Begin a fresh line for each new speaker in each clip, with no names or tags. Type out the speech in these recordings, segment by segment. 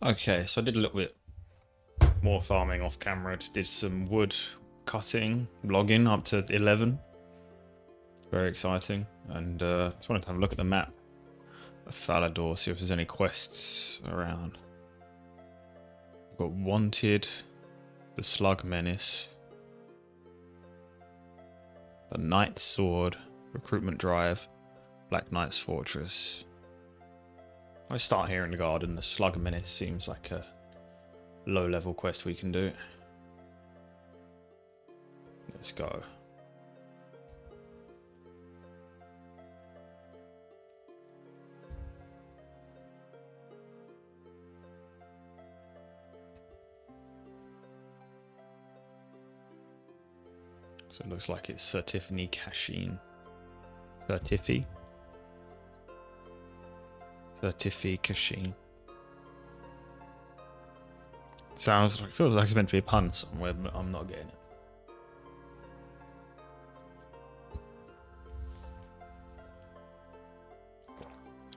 Okay, so I did a little bit more farming off camera. Just did some wood cutting, logging up to 11. Very exciting. And just wanted to have a look at the map of Falador, see if there's any quests around. We've got Wanted, the Slug Menace, the Knight's Sword, Recruitment Drive, Black Knight's Fortress. I start here in the garden. The Slug Menace seems like a low-level quest we can do. Let's go. So it looks like it's Sir Tiffany Cashin. Sir Tiffy? Sir Tiffy Cashin. Sounds like, feels like it's meant to be a pun somewhere, but I'm not getting it.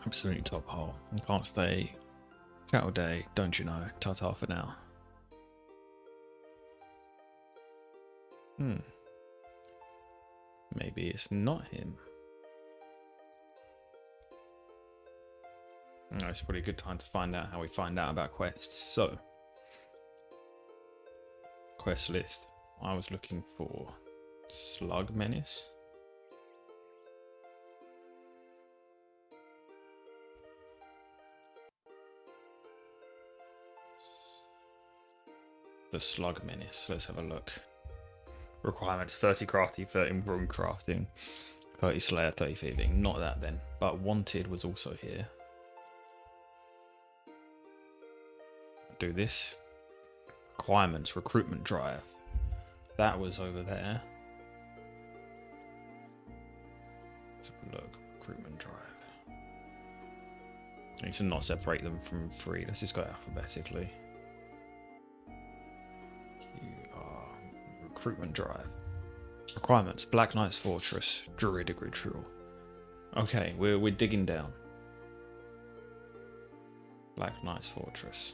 Absolutely top hole. I can't stay chat all day, don't you know? Ta-ta for now. Maybe it's not him. Oh, it's probably a good time to find out how we find out about quests. So, quest list. I was looking for Slug Menace. The Slug Menace. Let's have a look. Requirements: 30 crafting, 30 rune crafting, 30 slayer, 30 thieving. Not that then. But Wanted was also here. Do this. Requirements: recruitment drive. That was over there. Let's have a look. Recruitment drive. I need to not separate them from free. Let's just go alphabetically. Recruitment drive. Requirements: Black Knight's Fortress, Druidic Ritual. Okay, we're digging down. Black Knight's Fortress.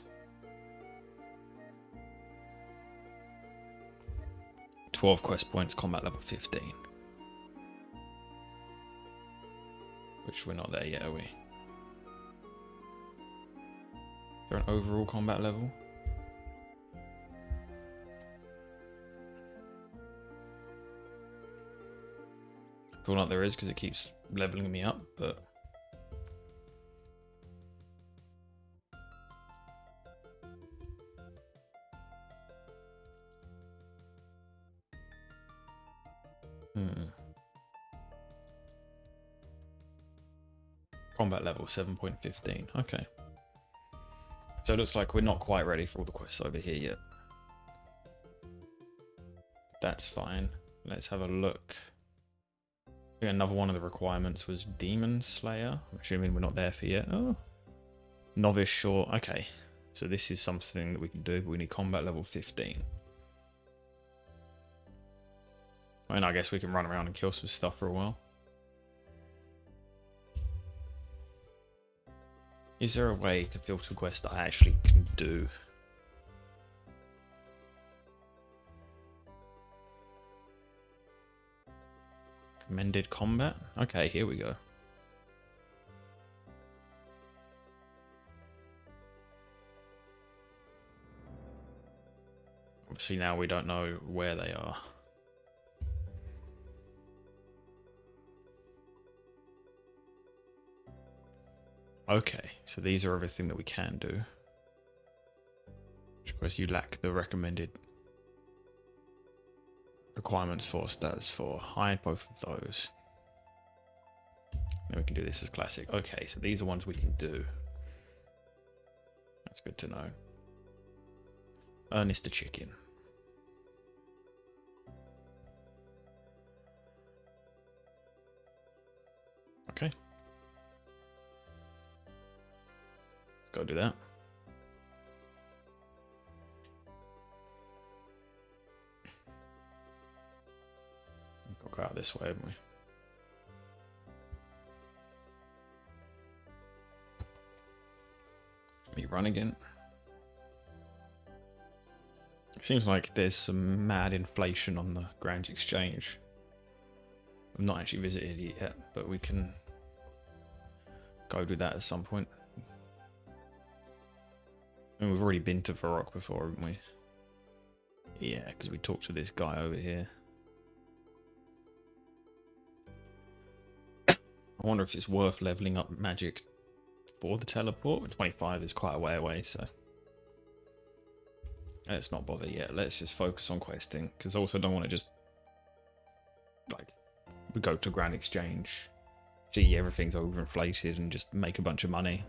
12 quest points, combat level 15. Which we're not there yet, are we? Is there an overall combat level? I feel like there is because it keeps leveling me up, but combat level 7.15. Okay. So it looks like we're not quite ready for all the quests over here yet. That's fine. Let's have a look. I think another one of the requirements was Demon Slayer. I'm assuming we're not there for yet. Oh. Novice Short. Okay. So this is something that we can do, but we need combat level 15. I mean, I guess we can run around and kill some stuff for a while. Is there a way to filter quests that I actually can do? Recommended combat? Okay, here we go. Obviously now we don't know where they are. Okay, so these are everything that we can do. Which of course you lack the recommended requirements for stats for. Hide both of those. Then we can do this as classic. Okay, so these are ones we can do. That's good to know. Ernest the Chicken. Okay. Go do that. We'll go out this way, haven't we? Let me run again. It seems like there's some mad inflation on the Grand Exchange. I've not actually visited it yet, but we can go do that at some point. And we've already been to Varrock before, haven't we? Yeah, because we talked to this guy over here. I wonder if it's worth leveling up magic for the teleport. 25 is quite a way away, so let's not bother yet. Let's just focus on questing, because I also don't want to just like we go to Grand Exchange, see everything's overinflated, and just make a bunch of money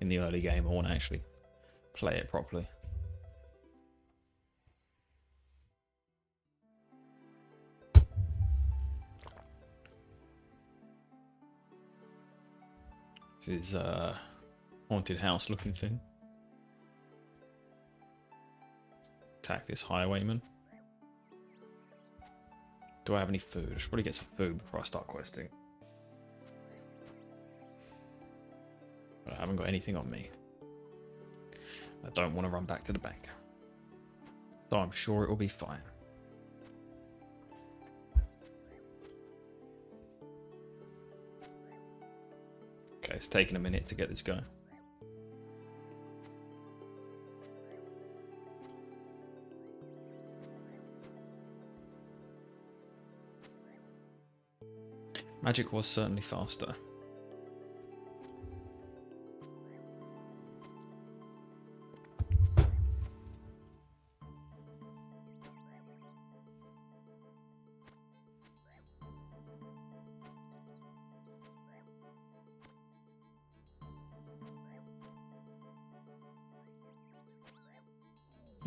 in the early game. I want to actually play it properly. This is a haunted house looking thing. Attack this highwayman. Do I have any food? I should probably get some food before I start questing. But I haven't got anything on me. I don't want to run back to the bank. So I'm sure it will be fine. Okay, it's taking a minute to get this going. Magic was certainly faster.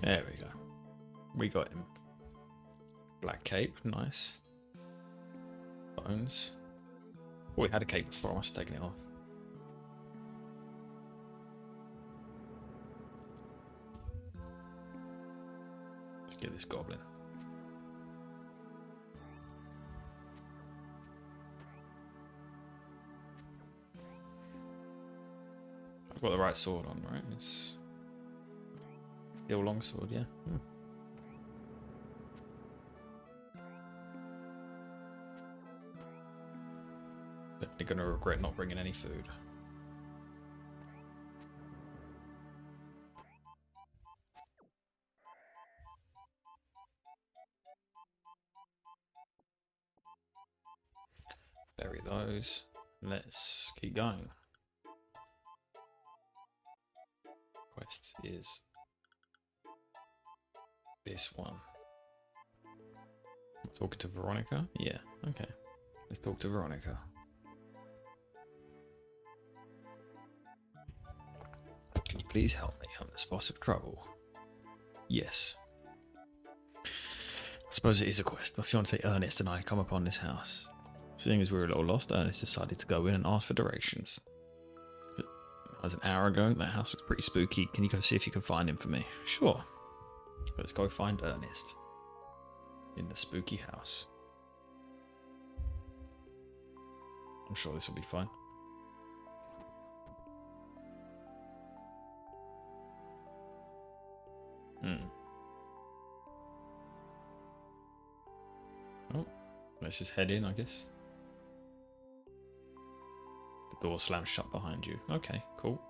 There we go. We got him. Black cape, nice. Bones. Oh, we had a cape before, I must have taken it off. Let's get this goblin. I've got the right sword on, right? It's steel longsword, yeah. Definitely going to regret not bringing any food. Bury those. Let's keep going. Quest is this one. Talking to Veronica? Yeah, okay. Let's talk to Veronica. Can you please help me? I'm the spot of trouble. Yes. I suppose it is a quest. My fiancé Ernest and I come upon this house. Seeing as we were a little lost, Ernest decided to go in and ask for directions. That was an hour ago. That house looks pretty spooky. Can you go see if you can find him for me? Sure. Let's go find Ernest in the spooky house. I'm sure this will be fine. Oh, let's just head in, I guess. The door slams shut behind you. Okay, cool.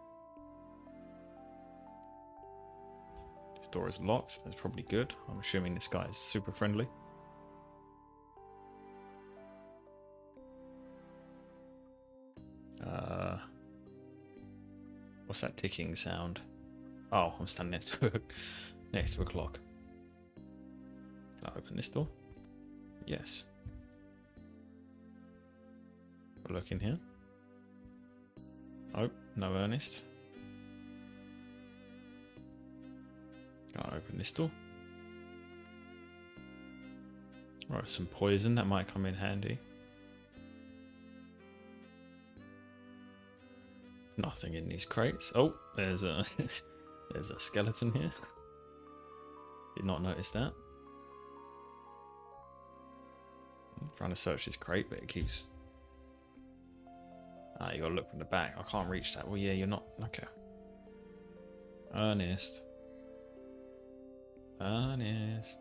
This door is locked. That's probably good. I'm assuming this guy is super friendly. What's that ticking sound? Oh, I'm standing next to a clock. Can I open this door? Yes. Have a look in here. Oh, no Ernest. Can I open this door? Right, some poison that might come in handy. Nothing in these crates. Oh, there's a there's a skeleton here. Did not notice that. I'm trying to search this crate, but it keeps. Ah, you gotta look from the back. I can't reach that. Well, yeah, you're not. Okay. Ernest. Honest.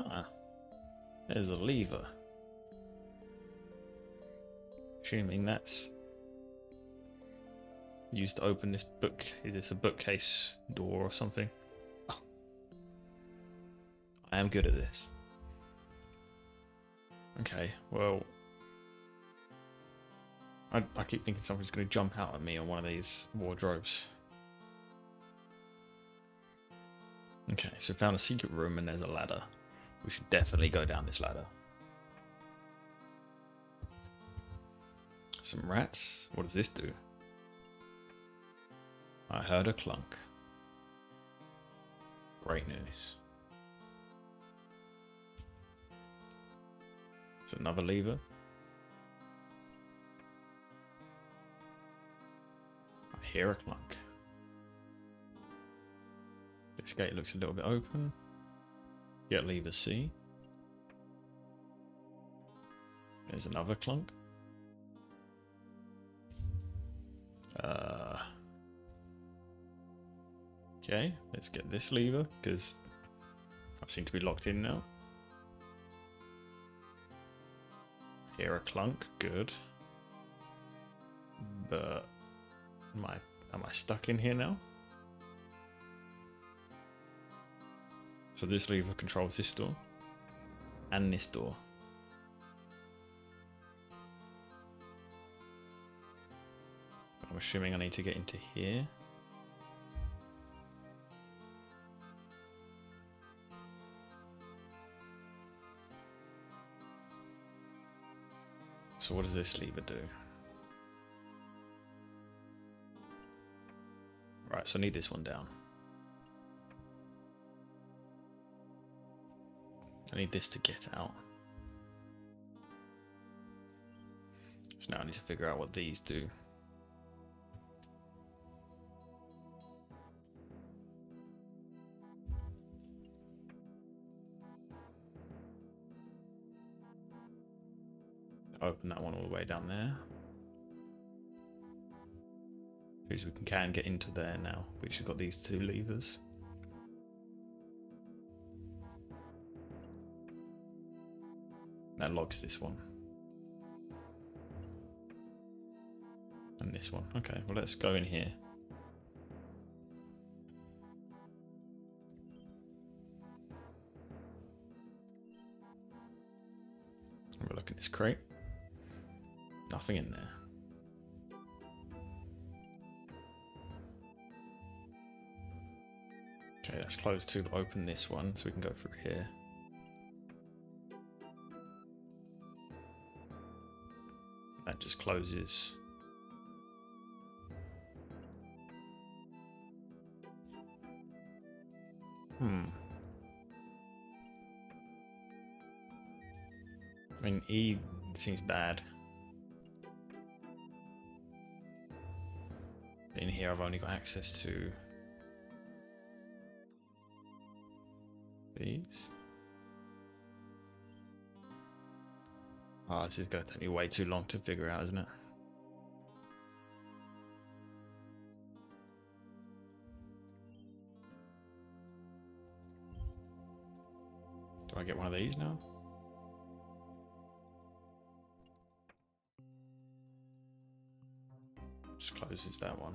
Ah, there's a lever. Assuming that's used to open this book. Is this a bookcase door or something? Oh, I am good at this. Okay, well, I keep thinking something's going to jump out at me on one of these wardrobes. Okay, so we found a secret room and there's a ladder. We should definitely go down this ladder. Some rats? What does this do? I heard a clunk. Great news. It's another lever. I hear a clunk. This gate looks a little bit open. Get lever C. There's another clunk. Okay, let's get this lever because I seem to be locked in now. Hear a clunk, good. But am I stuck in here now? So this lever controls this door and this door. I'm assuming I need to get into here. So what does this lever do? Right, so I need this one down. I need this to get out. So now I need to figure out what these do. Open that one all the way down there. Because we can get into there now, which has got these two levers. That locks this one. And this one. Okay, well let's go in here. Have a look at this crate. Nothing in there. Okay, that's closed to open this one, so we can go through here. That just closes. I mean, E seems bad. In here, I've only got access to these. Oh, this is going to take me way too long to figure out, isn't it? Do I get one of these now? Just closes that one.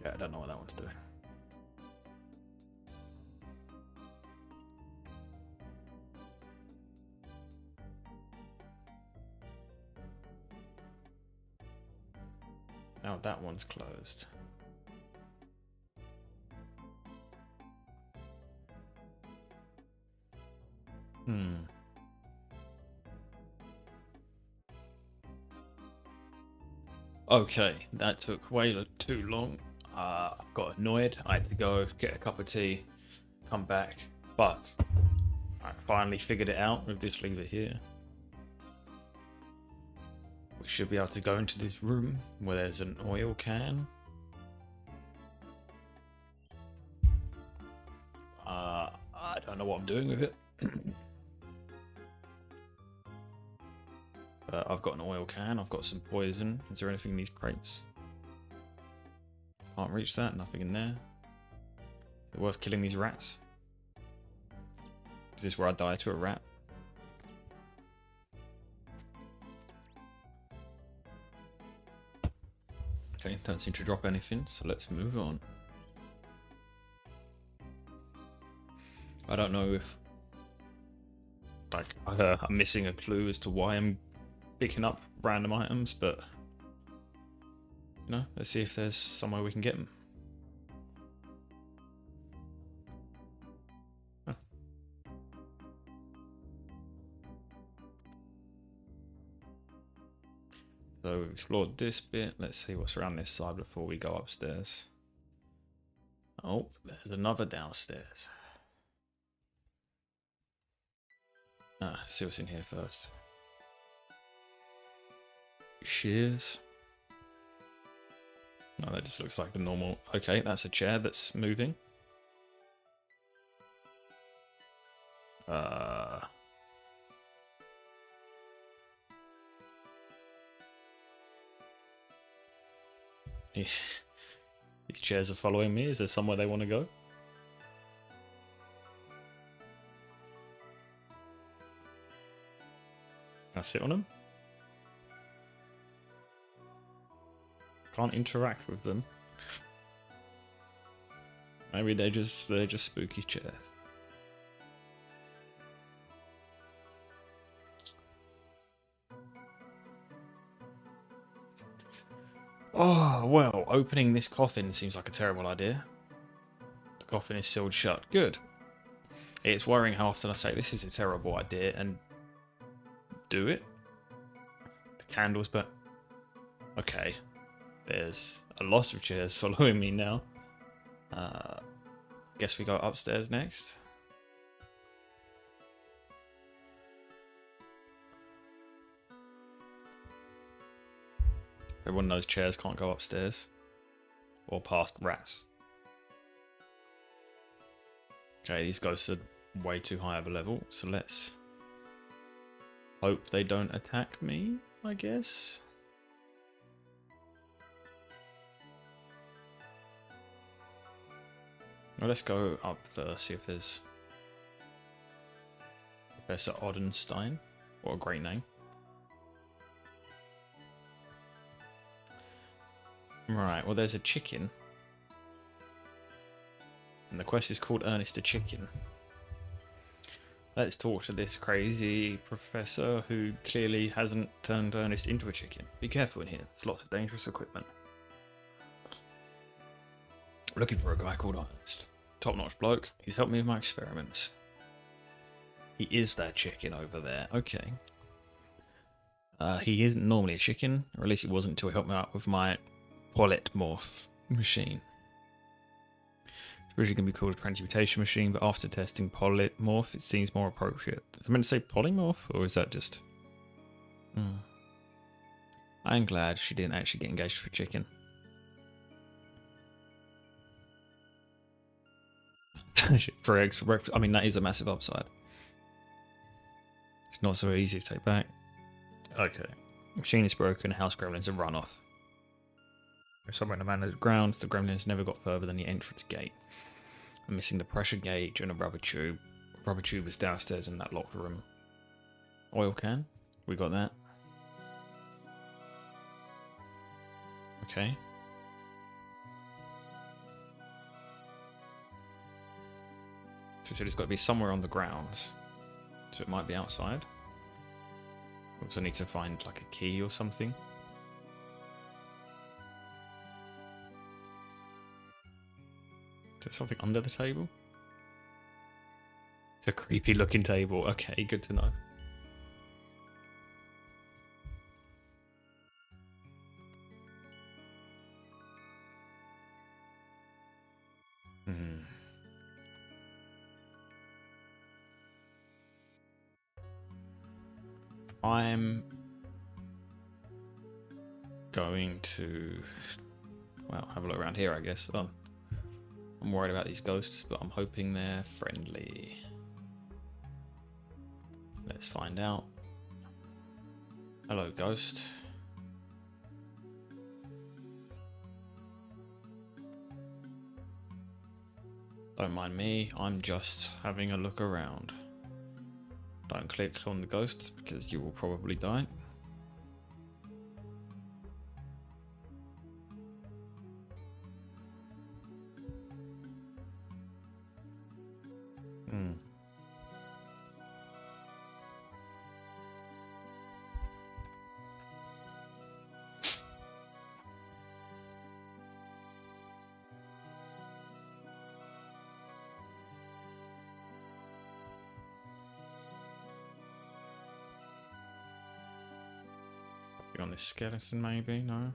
Yeah, I don't know what that one's doing. Now that one's closed. Okay, that took way too long. I got annoyed. I had to go get a cup of tea, come back, but I finally figured it out with this lever here. We should be able to go into this room where there's an oil can. I Don't know what I'm doing with it. I've got an oil can, I've got some poison. Is there anything in these crates? Can't reach that, nothing in there. Is it worth killing these rats? Is this where I die to a rat? Okay, don't seem to drop anything, so let's move on. I don't know if I'm missing a clue as to why I'm picking up random items, but you know, let's see if there's somewhere we can get them. Huh. So we've explored this bit. Let's see what's around this side before we go upstairs. Oh, there's another downstairs. See what's in here first. Shears. No, that just looks like the normal. Okay, that's a chair that's moving. These chairs are following me. Is there somewhere they want to go? Can I sit on them? Can't interact with them. Maybe they're just spooky chairs. Oh, well, opening this coffin seems like a terrible idea. The coffin is sealed shut. Good. It's worrying how often I say this is a terrible idea and do it. The candles, but okay. There's a lot of chairs following me now. Guess we go upstairs next. Everyone knows chairs can't go upstairs or past rats. Okay, these ghosts are way too high of a level, so let's hope they don't attack me, I guess. Well, let's go up first, see if there's Professor Oddenstein. What a great name. Right, well there's a chicken. And the quest is called Ernest the Chicken. Let's talk to this crazy professor who clearly hasn't turned Ernest into a chicken. Be careful in here, there's lots of dangerous equipment. Looking for a guy called Ernest. Top-notch bloke. He's helped me with my experiments. He is that chicken over there. Okay. He isn't normally a chicken, or at least he wasn't until he helped me out with my polymorph machine. It's originally going to be called a transmutation machine, but after testing polymorph, it seems more appropriate. Is I meant to say polymorph, or is that just... I'm glad she didn't actually get engaged for chicken. For eggs for breakfast. I mean, that is a massive upside. It's not so easy to take back. Okay. Machine is broken, house gremlins have run off. Somewhere in the manor's grounds, the gremlins never got further than the entrance gate. I'm missing the pressure gauge and a rubber tube. Rubber tube is downstairs in that locked room. Oil can? We got that. Okay. So it's got to be somewhere on the grounds. So it might be outside. Also need to find like a key or something. Is there something under the table? It's a creepy looking table. Okay, good to know. I'm going to, well, have a look around here, I guess. I'm worried about these ghosts, but I'm hoping they're friendly. Let's find out. Hello, ghost. Don't mind me, I'm just having a look around. Don't click on the ghosts because you will probably die. On this skeleton, maybe? No.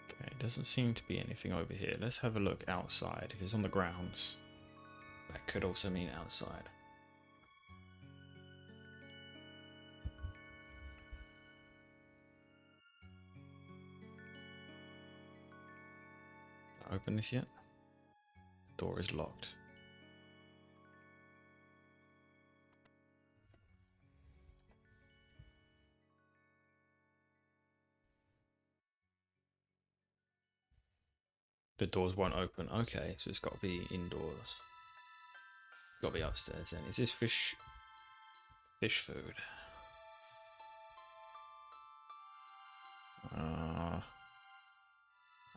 Okay, doesn't seem to be anything over here. Let's have a look outside. If it's on the grounds, that could also mean outside. Open this yet? The door is locked. The doors won't open. Okay, so it's got to be indoors. Got to be upstairs then. Is this fish food? I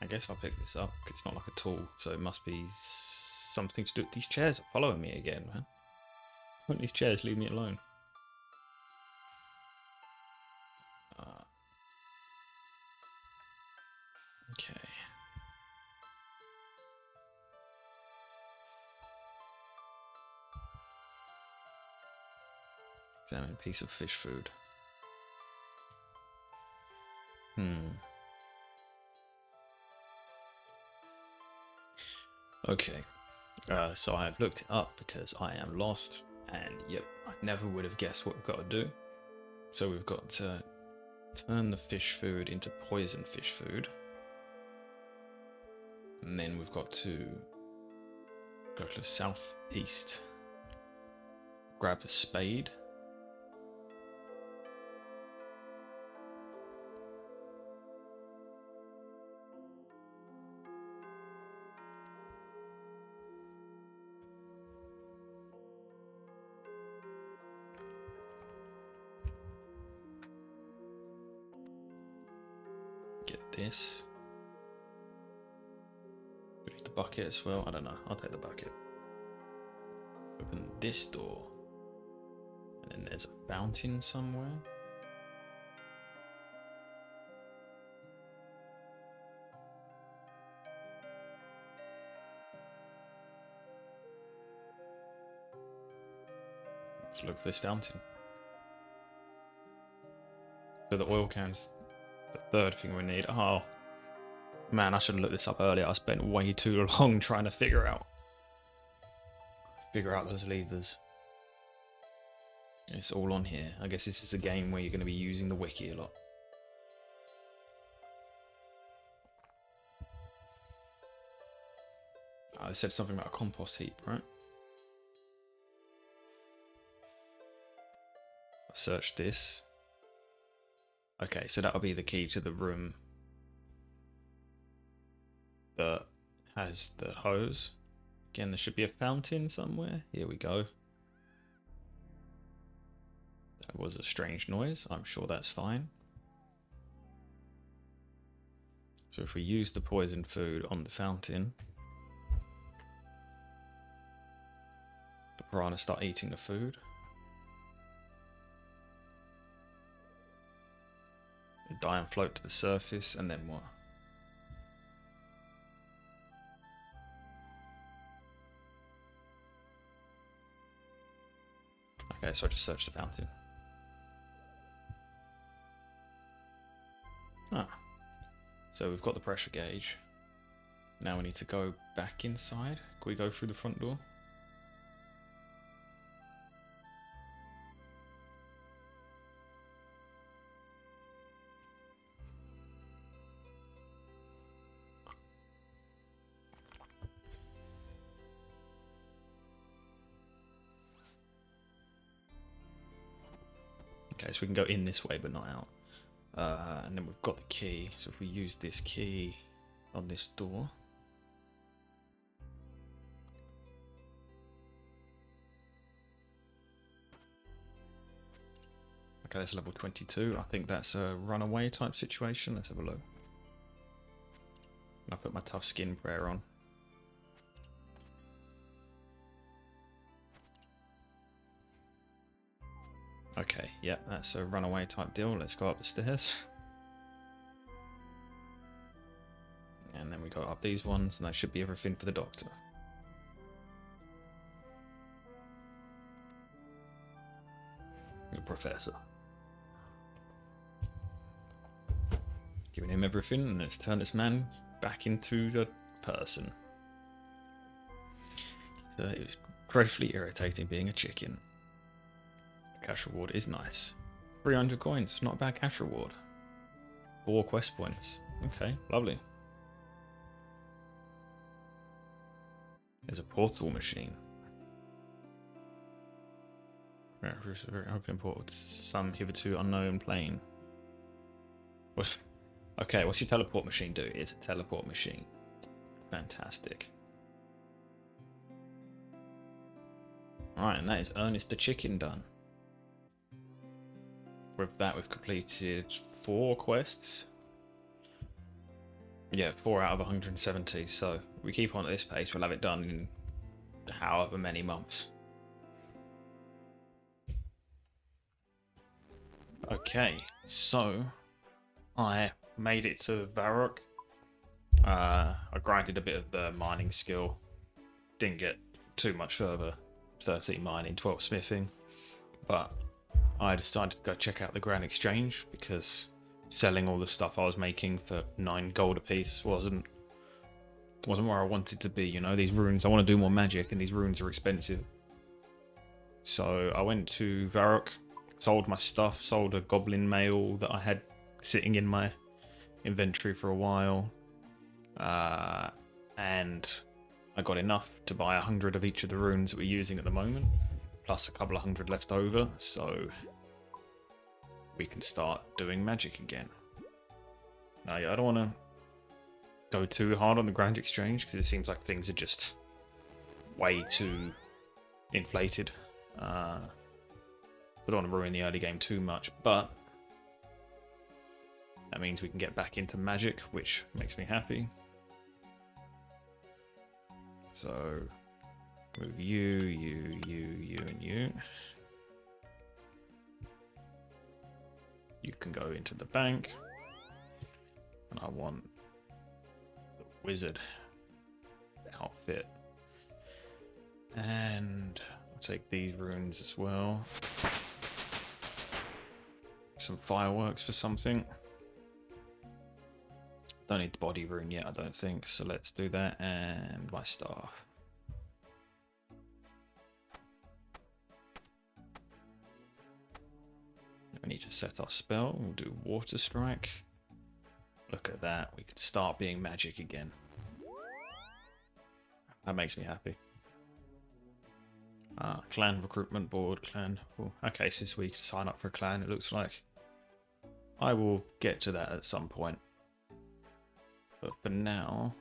guess I'll pick this up. It's not like a tool, so it must be something to do with these chairs are following me again, man. Won't these chairs leave me alone? Okay. Examine piece of fish food. Okay. So I have looked it up because I am lost, and yep, I never would have guessed what we've got to do. So we've got to turn the fish food into poison fish food. And then we've got to go to the southeast. Grab the spade. Get this. We need the bucket as well. I don't know. I'll take the bucket. Open this door. And then there's a fountain somewhere. Let's look for this fountain. So the oil can's the third thing we need. Oh, man, I should have looked this up earlier. I spent way too long trying to figure out those levers. It's all on here. I guess this is a game where you're going to be using the wiki a lot. I said something about a compost heap, right? I searched this. Okay, so that'll be the key to the room that has the hose. Again, there should be a fountain somewhere. Here we go. That was a strange noise. I'm sure that's fine. So if we use the poison food on the fountain, the piranha start eating the food. They die and float to the surface, and then what? Okay, so I just searched the fountain. Ah. So we've got the pressure gauge. Now we need to go back inside. Can we go through the front door? Okay, so we can go in this way but not out. And then we've got the key, so if we use this key on this door. Okay, that's level 22. I think that's a runaway type situation. Let's have a look. I put my tough skin prayer on. Okay, yeah, that's a runaway type deal. Let's go up the stairs. And then we go up these ones, and that should be everything for the doctor. The professor. Giving him everything, and let's turn this man back into the person. So it was dreadfully irritating being a chicken. The cash reward is nice. 300 coins, not a bad cash reward. 4 quest points. Okay, lovely. There's a portal machine. Very open portal to some hitherto unknown plane. Okay, what's your teleport machine do? It's a teleport machine. Fantastic. Alright, and that is Ernest the Chicken done. With that, we've completed 4 quests. Yeah, 4 out of 170. So if we keep on at this pace, we'll have it done in however many months. Okay, so I made it to Varrock. I grinded a bit of the mining skill. Didn't get too much further. 13 mining, 12 smithing. But I decided to go check out the Grand Exchange because selling all the stuff I was making for 9 gold a piece wasn't where I wanted to be. You know, these runes, I want to do more magic and these runes are expensive. So I went to Varrock, sold my stuff, sold a goblin mail that I had sitting in my inventory for a while, and I got enough to buy 100 of each of the runes that we're using at the moment, plus a couple of 100 left over, so we can start doing magic again. Now, I don't want to go too hard on the Grand Exchange because it seems like things are just way too inflated. I don't want to ruin the early game too much, but that means we can get back into magic, which makes me happy. So, move you, and you. You can go into the bank. And I want the wizard outfit. And I'll take these runes as well. Some fireworks for something. Don't need the body rune yet, I don't think, so let's do that, and my staff. We need to set our spell, we'll do water strike. Look at that, we can start being magic again. That makes me happy. Clan recruitment board, clan. Oh, okay, since we can sign up for a clan, it looks like. I will get to that at some point. But for now,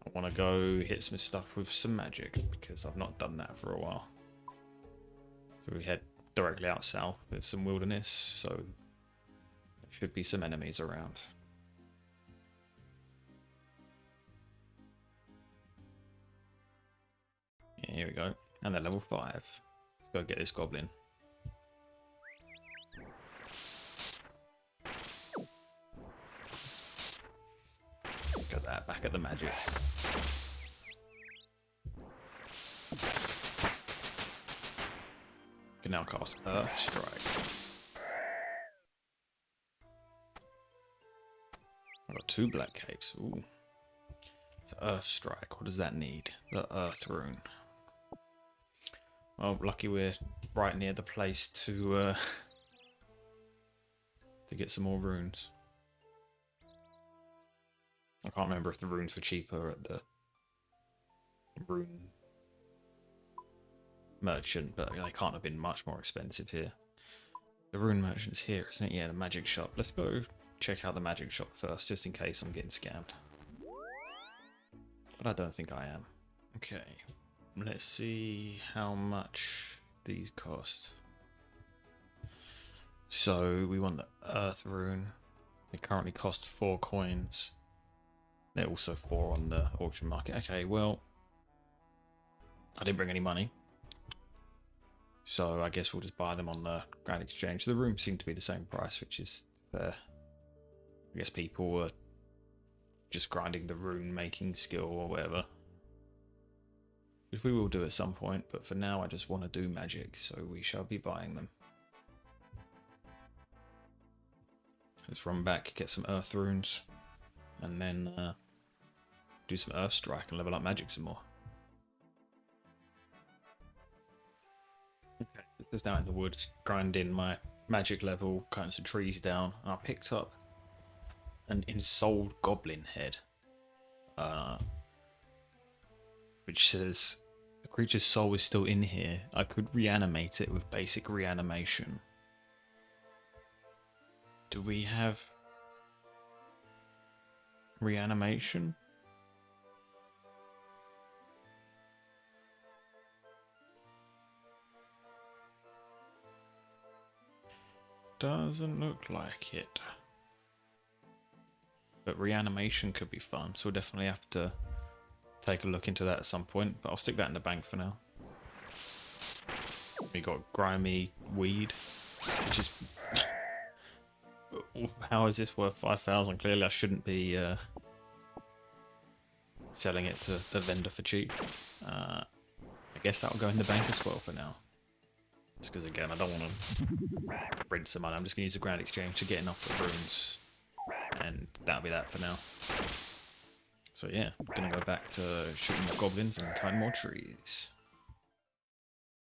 I want to go hit some stuff with some magic because I've not done that for a while. So we head directly out south. There's some wilderness, so there should be some enemies around. Yeah, here we go. And they're level 5. Let's go get this goblin. Look at that, back at the magic. Can now cast Earth Strike. I've got 2 black capes. Ooh. It's Earth Strike. What does that need? The Earth Rune. Well, lucky we're right near the place to get some more runes. I can't remember if the runes were cheaper at the rune merchant, but they can't have been much more expensive here. The rune merchant's here, isn't it? Yeah, the magic shop. Let's go check out the magic shop first, just in case I'm getting scammed. But I don't think I am. Okay, let's see how much these cost. So we want the earth rune. They currently cost 4 coins. They're also 4 on the auction market. Okay, well, I didn't bring any money, so I guess we'll just buy them on the Grand Exchange. The rooms seem to be the same price, which is fair. I guess people were just grinding the rune making skill or whatever, which we will do at some point, but for now I just want to do magic, so we shall be buying them. Let's run back, get some earth runes, and then do some earth strike and level up magic some more. Okay, just down in the woods, grinding my magic level, cutting some trees down. I picked up an ensouled goblin head, which says the creature's soul is still in here. I could reanimate it with basic reanimation. Do we have reanimation? Doesn't look like it. But reanimation could be fun, so we'll definitely have to take a look into that at some point, but I'll stick that in the bank for now. We got grimy weed, which is... How is this worth 5,000? Clearly I shouldn't be selling it to the vendor for cheap. I guess that'll go in the bank as well for now. Just because, again, I don't want to rinse some money. I'm just going to use the Grand Exchange to get enough for runes. And that'll be that for now. So yeah, I'm going to go back to shooting more goblins and cutting more trees.